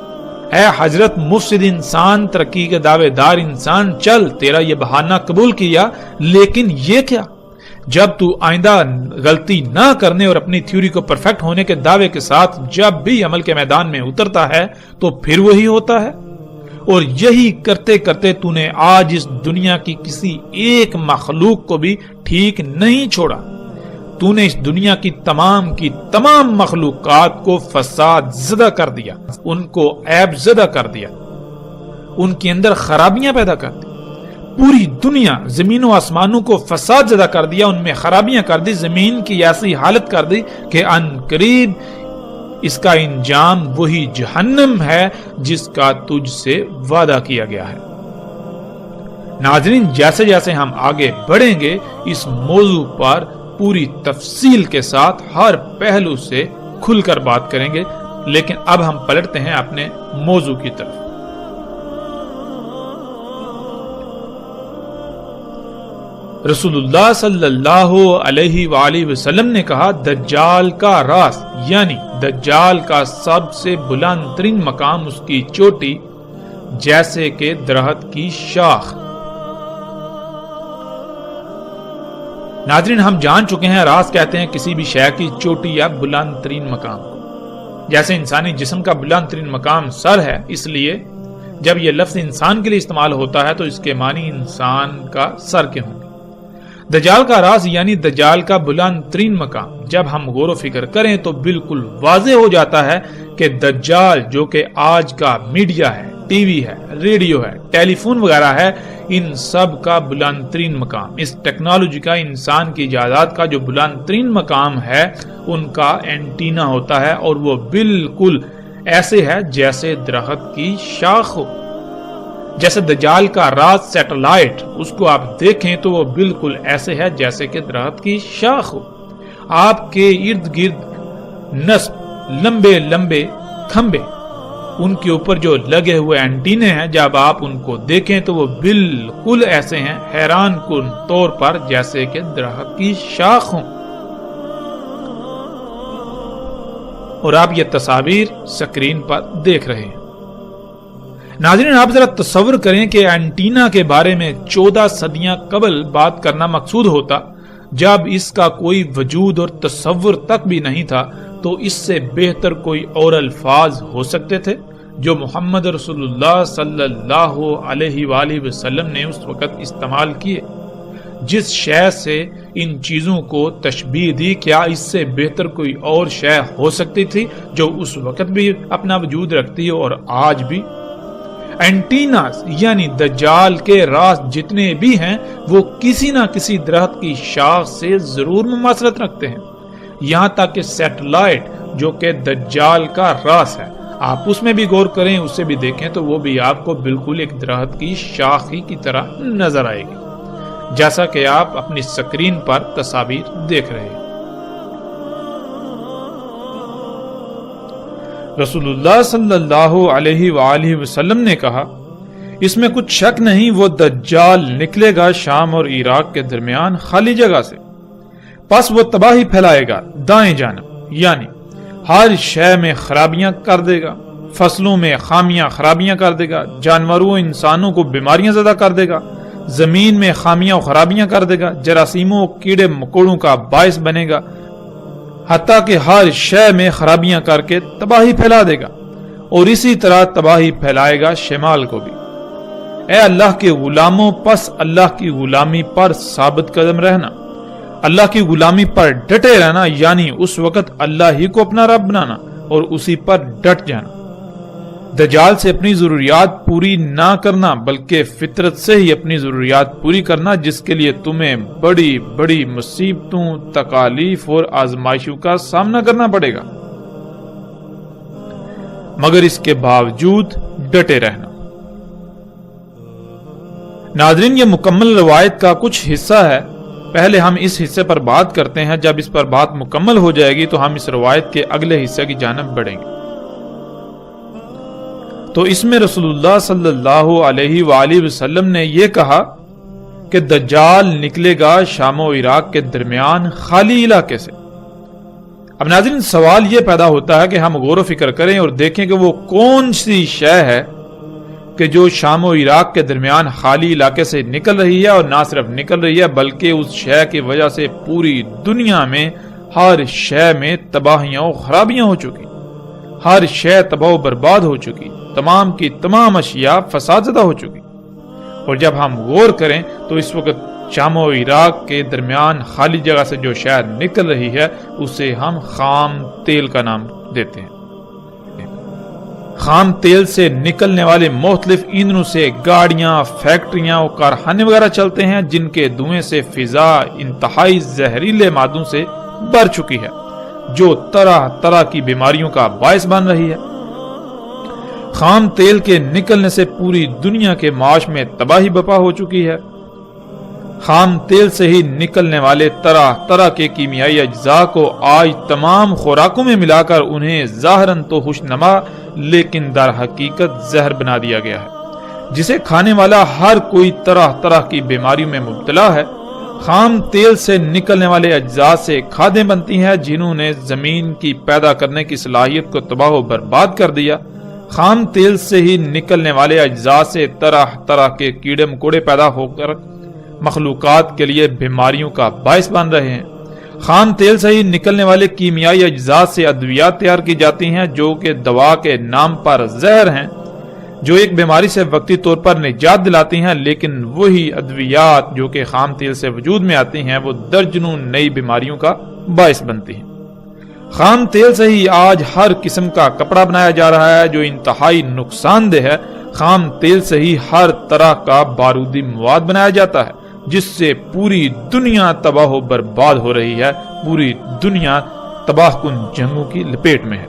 اے حضرت مفسد انسان، ترقی کے دعوے دار انسان، چل، تیرا یہ بہانہ قبول کیا، لیکن یہ کیا؟ جب تو آئندہ غلطی نہ کرنے اور اپنی تھیوری کو پرفیکٹ ہونے کے دعوے کے ساتھ جب بھی عمل کے میدان میں اترتا ہے تو پھر وہی ہوتا ہے، اور یہی کرتے کرتے تو نے آج اس دنیا کی کسی ایک مخلوق کو بھی ٹھیک نہیں چھوڑا۔ تو نے اس دنیا کی تمام مخلوقات کو فساد زدہ کر دیا، ان کو عیب زدہ کر دیا، ان کے اندر خرابیاں پیدا کر دی۔ پوری دنیا، زمین و آسمانوں کو فساد زدہ کر دیا، ان میں خرابیاں کر دی، زمین کی ایسی حالت کر دی کہ ان قریب اس کا انجام وہی جہنم ہے جس کا تجھ سے وعدہ کیا گیا ہے۔ ناظرین، جیسے جیسے ہم آگے بڑھیں گے اس موضوع پر پوری تفصیل کے ساتھ ہر پہلو سے کھل کر بات کریں گے، لیکن اب ہم پلٹتے ہیں اپنے موضوع کی طرف۔ رسول اللہ صلی اللہ علیہ وآلہ وسلم نے کہا، دجال کا راس یعنی دجال کا سب سے بلند ترین مقام اس کی چوٹی جیسے کہ درخت کی شاخ۔ ناظرین، ہم جان چکے ہیں راس کہتے ہیں کسی بھی شے کی چوٹی یا بلند ترین مقام کو۔ جیسے انسانی جسم کا بلند ترین مقام سر ہے، اس لیے جب یہ لفظ انسان کے لیے استعمال ہوتا ہے تو اس کے معنی انسان کا سر کے ہوں گے۔ دجال کا راس یعنی دجال کا بلند ترین مقام، جب ہم غور و فکر کریں تو بالکل واضح ہو جاتا ہے کہ دجال جو کہ آج کا میڈیا ہے، ٹی وی ہے، ریڈیو ہے، ٹیلی فون وغیرہ ہے، ان سب کا بلند ترین مقام، اس ٹیکنالوجی کا، انسان کی ایجادات کا جو بلند ترین مقام ہے، ان کا اینٹینا ہوتا ہے، اور وہ بالکل ایسے ہے جیسے درخت کی شاخ ہو۔ جیسے دجال کا راز سیٹلائٹ، اس کو آپ دیکھیں تو وہ بالکل ایسے ہے جیسے کہ درخت کی شاخ ہو۔ آپ کے ارد گرد نصب لمبے لمبے کھمبے، ان کے اوپر جو لگے ہوئے اینٹینے ہیں، جب آپ ان کو دیکھیں تو وہ بالکل ایسے ہیں حیران کن طور پر جیسے کہ درخت کی شاخ ہوں۔ اور آپ یہ تصاویر سکرین پر دیکھ رہے ہیں۔ ناظرین، آپ ذرا تصور کریں کہ اینٹینا کے بارے میں 14 صدیاں قبل بات کرنا مقصود ہوتا، جب اس کا کوئی وجود اور تصور تک بھی نہیں تھا، تو اس سے بہتر کوئی اور الفاظ ہو سکتے تھے جو محمد رسول اللہ صلی اللہ علیہ وآلہ وسلم نے اس وقت استعمال کیے۔ جس شے سے ان چیزوں کو تشبیہ دی، کیا اس سے بہتر کوئی اور شے ہو سکتی تھی جو اس وقت بھی اپنا وجود رکھتی ہے اور آج بھی؟ اینٹیناز یعنی دجال کے راز جتنے بھی ہیں وہ کسی نہ کسی درخت کی شاخ سے ضرور مماثلت رکھتے ہیں، یہاں تک کہ سیٹلائٹ جو کہ دجال کا راز ہے، آپ اس میں بھی غور کریں، اسے بھی دیکھیں تو وہ بھی آپ کو بالکل ایک درخت کی شاخ ہی کی طرح نظر آئے گی، جیسا کہ آپ اپنی سکرین پر تصاویر دیکھ رہے ہیں۔ رسول اللہ صلی اللہ علیہ وآلہ وسلم نے کہا، اس میں کچھ شک نہیں، وہ دجال نکلے گا شام اور عراق کے درمیان خالی جگہ سے، پس وہ تباہی پھیلائے گا دائیں جانب، یعنی ہر شے میں خرابیاں کر دے گا، فصلوں میں خرابیاں کر دے گا، جانوروں انسانوں کو بیماریاں زدہ کر دے گا، زمین میں خامیاں و خرابیاں کر دے گا، جراثیموں کیڑے مکوڑوں کا باعث بنے گا، حتیٰ کہ ہر شے میں خرابیاں کر کے تباہی پھیلا دے گا، اور اسی طرح تباہی پھیلائے گا شمال کو بھی۔ اے اللہ کے غلاموں، پس اللہ کی غلامی پر ثابت قدم رہنا، اللہ کی غلامی پر ڈٹے رہنا، یعنی اس وقت اللہ ہی کو اپنا رب بنانا اور اسی پر ڈٹ جانا۔ دجال سے اپنی ضروریات پوری نہ کرنا بلکہ فطرت سے ہی اپنی ضروریات پوری کرنا، جس کے لیے تمہیں بڑی بڑی مصیبتوں، تکالیف اور آزمائشوں کا سامنا کرنا پڑے گا، مگر اس کے باوجود ڈٹے رہنا۔ ناظرین، یہ مکمل روایت کا کچھ حصہ ہے، پہلے ہم اس حصے پر بات کرتے ہیں، جب اس پر بات مکمل ہو جائے گی تو ہم اس روایت کے اگلے حصے کی جانب بڑھیں گے۔ تو اس میں رسول اللہ صلی اللہ علیہ وآلہ وسلم نے یہ کہا کہ دجال نکلے گا شام و عراق کے درمیان خالی علاقے سے۔ اب ناظرین، سوال یہ پیدا ہوتا ہے کہ ہم غور و فکر کریں اور دیکھیں کہ وہ کون سی شے ہے کہ جو شام و عراق کے درمیان خالی علاقے سے نکل رہی ہے، اور نہ صرف نکل رہی ہے بلکہ اس شے کی وجہ سے پوری دنیا میں ہر شے میں تباہیاں و خرابیاں ہو چکی، ہر شے تباہ و برباد ہو چکی، تمام کی تمام اشیاء فساد زدہ ہو چکی۔ اور جب ہم غور کریں تو اس وقت شام و عراق کے درمیان خالی جگہ سے جو شے نکل رہی ہے اسے ہم خام تیل کا نام دیتے ہیں۔ خام تیل سے نکلنے والے مختلف ایندھنوں سے گاڑیاں، فیکٹریاں اور کارخانے وغیرہ چلتے ہیں، جن کے دھوئیں سے فضا انتہائی زہریلے مادوں سے بھر چکی ہے، جو طرح طرح کی بیماریوں کا باعث بن رہی ہے۔ خام تیل کے نکلنے سے پوری دنیا کے معاش میں تباہی برپا ہو چکی ہے۔ خام تیل سے ہی نکلنے والے طرح طرح کے کیمیائی اجزاء کو آج تمام خوراکوں میں ملا کر انہیں ظاہراً تو خوشنما لیکن در حقیقت زہر بنا دیا گیا ہے، جسے کھانے والا ہر کوئی طرح طرح کی بیماریوں میں مبتلا ہے۔ خام تیل سے نکلنے والے اجزاء سے کھادیں بنتی ہیں جنہوں نے زمین کی پیدا کرنے کی صلاحیت کو تباہ و برباد کر دیا۔ خام تیل سے ہی نکلنے والے اجزاء سے طرح طرح کے کیڑے مکوڑے پیدا ہو کر مخلوقات کے لیے بیماریوں کا باعث بن رہے ہیں۔ خام تیل سے ہی نکلنے والے کیمیائی اجزاء سے ادویات تیار کی جاتی ہیں جو کہ دوا کے نام پر زہر ہیں، جو ایک بیماری سے وقتی طور پر نجات دلاتی ہیں، لیکن وہی ادویات جو کہ خام تیل سے وجود میں آتی ہیں وہ درجنوں نئی بیماریوں کا باعث بنتی ہیں۔ خام تیل سے ہی آج ہر قسم کا کپڑا بنایا جا رہا ہے جو انتہائی نقصان دہ ہے۔ خام تیل سے ہی ہر طرح کا بارودی مواد بنایا جاتا ہے جس سے پوری دنیا تباہ و برباد ہو رہی ہے، پوری دنیا تباہ کن جنگوں کی لپیٹ میں ہے،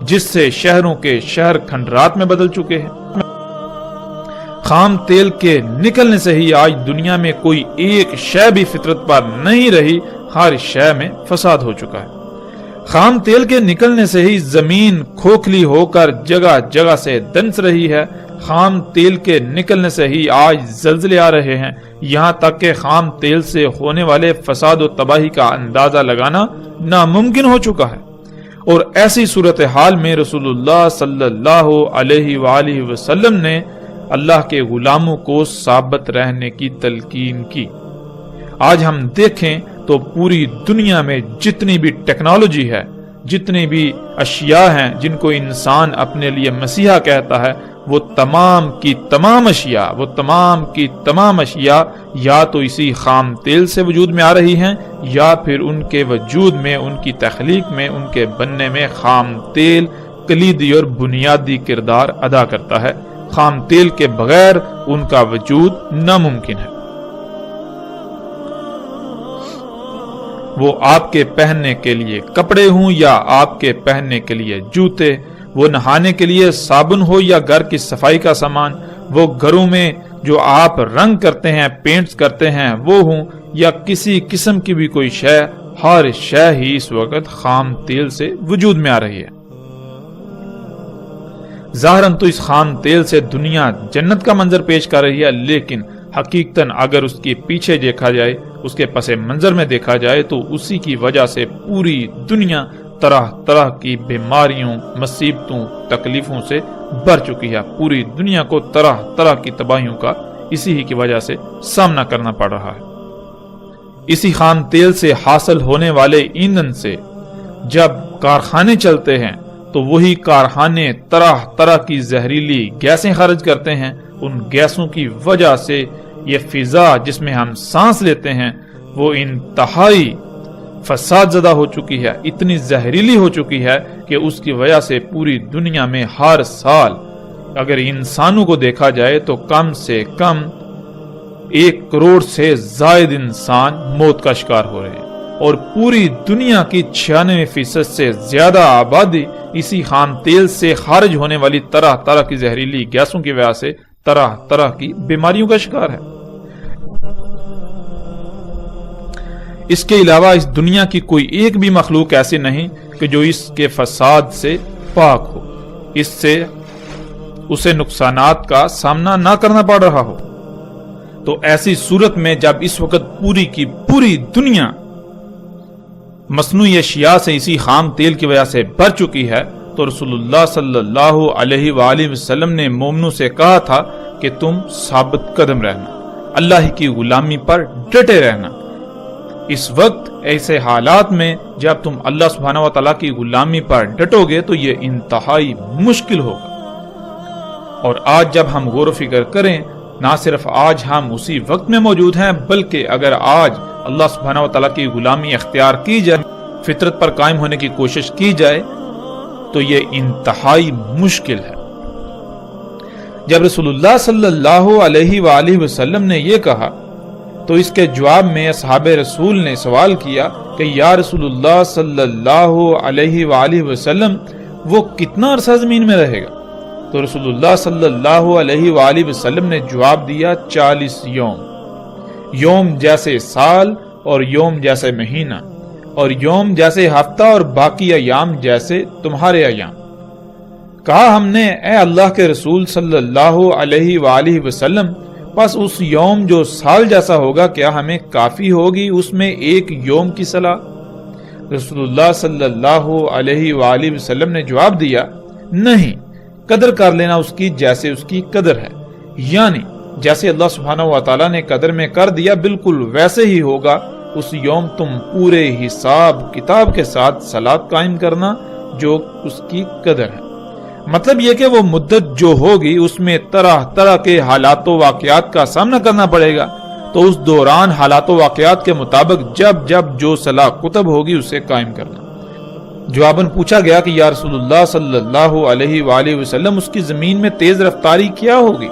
جس سے شہروں کے شہر کھنڈرات میں بدل چکے ہیں۔ خام تیل کے نکلنے سے ہی آج دنیا میں کوئی ایک شے بھی فطرت پر نہیں رہی، ہر شے میں فساد ہو چکا ہے۔ خام تیل کے نکلنے سے ہی زمین کھوکھلی ہو کر جگہ جگہ سے دنس رہی ہے۔ خام تیل کے نکلنے سے ہی آج زلزلے آ رہے ہیں، یہاں تک کہ خام تیل سے ہونے والے فساد و تباہی کا اندازہ لگانا ناممکن ہو چکا ہے۔ اور ایسی صورتحال میں رسول اللہ صلی اللہ علیہ وآلہ وسلم نے اللہ کے غلاموں کو ثابت رہنے کی تلقین کی۔ آج ہم دیکھیں تو پوری دنیا میں جتنی بھی ٹیکنالوجی ہے، جتنی بھی اشیاء ہیں جن کو انسان اپنے لیے مسیحا کہتا ہے، وہ تمام کی تمام اشیاء یا تو اسی خام تیل سے وجود میں آ رہی ہیں، یا پھر ان کے وجود میں، ان کی تخلیق میں، ان کے بننے میں خام تیل کلیدی اور بنیادی کردار ادا کرتا ہے۔ خام تیل کے بغیر ان کا وجود ناممکن ہے۔ وہ آپ کے پہننے کے لیے کپڑے ہوں یا آپ کے پہننے کے لیے جوتے، وہ نہانے کے لیے صابن ہو یا گھر کی صفائی کا سامان، وہ گھروں میں جو آپ رنگ کرتے ہیں، پینٹس کرتے ہیں وہ ہوں، یا کسی قسم کی بھی کوئی شے، ہر شے ہی اس وقت خام تیل سے وجود میں آ رہی ہے۔ ظاہراً تو اس خام تیل سے دنیا جنت کا منظر پیش کر رہی ہے، لیکن حقیقتاً اگر اس کے پیچھے دیکھا جائے، اس کے پس منظر میں دیکھا جائے تو اسی کی وجہ سے پوری دنیا طرح طرح کی بیماریوں، مصیبتوں، تکلیفوں سے بھر چکی ہے۔ پوری دنیا کو طرح طرح کی تباہیوں کا اسی ہی کی وجہ سے سامنا کرنا پڑ رہا ہے۔ اسی خام تیل سے حاصل ہونے والے ایندھن سے جب کارخانے چلتے ہیں تو وہی کارخانے طرح طرح کی زہریلی گیسیں خارج کرتے ہیں۔ ان گیسوں کی وجہ سے یہ فضا جس میں ہم سانس لیتے ہیں وہ انتہائی فساد زدہ ہو چکی ہے، اتنی زہریلی ہو چکی ہے کہ اس کی وجہ سے پوری دنیا میں ہر سال اگر انسانوں کو دیکھا جائے تو کم سے کم 1 کروڑ سے زائد انسان موت کا شکار ہو رہے ہیں، اور پوری دنیا کی 96% سے زیادہ آبادی اسی خام تیل سے خارج ہونے والی طرح طرح کی زہریلی گیسوں کی وجہ سے طرح طرح کی بیماریوں کا شکار ہے۔ اس کے علاوہ اس دنیا کی کوئی ایک بھی مخلوق ایسی نہیں کہ جو اس کے فساد سے پاک ہو، اس سے اسے نقصانات کا سامنا نہ کرنا پڑ رہا ہو۔ تو ایسی صورت میں جب اس وقت پوری کی پوری دنیا مصنوعی اشیاء سے اسی خام تیل کی وجہ سے بھر چکی ہے تو رسول اللہ صلی اللہ علیہ وآلہ وسلم نے مومنوں سے کہا تھا کہ تم ثابت قدم رہنا، اللہ کی غلامی پر ڈٹے رہنا۔ اس وقت ایسے حالات میں جب تم اللہ سبحانہ و تعالیٰ کی غلامی پر ڈٹو گے تو یہ انتہائی مشکل ہوگا۔ اور آج جب ہم غور و فکر کریں، نہ صرف آج ہم اسی وقت میں موجود ہیں بلکہ اگر آج اللہ سبحانہ و تعالیٰ کی غلامی اختیار کی جائے، فطرت پر قائم ہونے کی کوشش کی جائے تو یہ انتہائی مشکل ہے۔ جب رسول اللہ صلی اللہ علیہ وآلہ وسلم نے یہ کہا تو اس کے جواب میں اصحاب رسول نے سوال کیا کہ یا رسول اللہ صلی اللہ علیہ وآلہ وسلم وہ کتنا عرصہ زمین میں رہے گا؟ تو رسول اللہ صلی اللہ علیہ وآلہ وسلم نے جواب دیا 40 یوم، یوم جیسے سال اور یوم جیسے مہینہ اور یوم جیسے ہفتہ اور باقی ایام جیسے تمہارے ایام۔ کہا ہم نے اے اللہ کے رسول صلی اللہ علیہ وآلہ وسلم بس اس یوم جو سال جیسا ہوگا کیا ہمیں کافی ہوگی اس میں ایک یوم کی صلاح؟ رسول اللہ صلی اللہ علیہ وآلہ وسلم نے جواب دیا نہیں، قدر کر لینا اس کی جیسے اس کی قدر ہے، یعنی جیسے اللہ سبحانہ و تعالیٰ نے قدر میں کر دیا بالکل ویسے ہی ہوگا اس یوم تم پورے حساب کتاب کے ساتھ صلاۃ قائم کرنا جو اس کی قدر ہے۔ مطلب یہ کہ وہ مدت جو ہوگی اس میں طرح طرح کے حالات و واقعات کا سامنا کرنا پڑے گا، تو اس دوران حالات و واقعات کے مطابق جب جب جو صلاح کتب ہوگی اسے قائم کرنا۔ جواباً پوچھا گیا کہ یا رسول اللہ صلی اللہ علیہ وآلہ وسلم اس کی زمین میں تیز رفتاری کیا ہوگی؟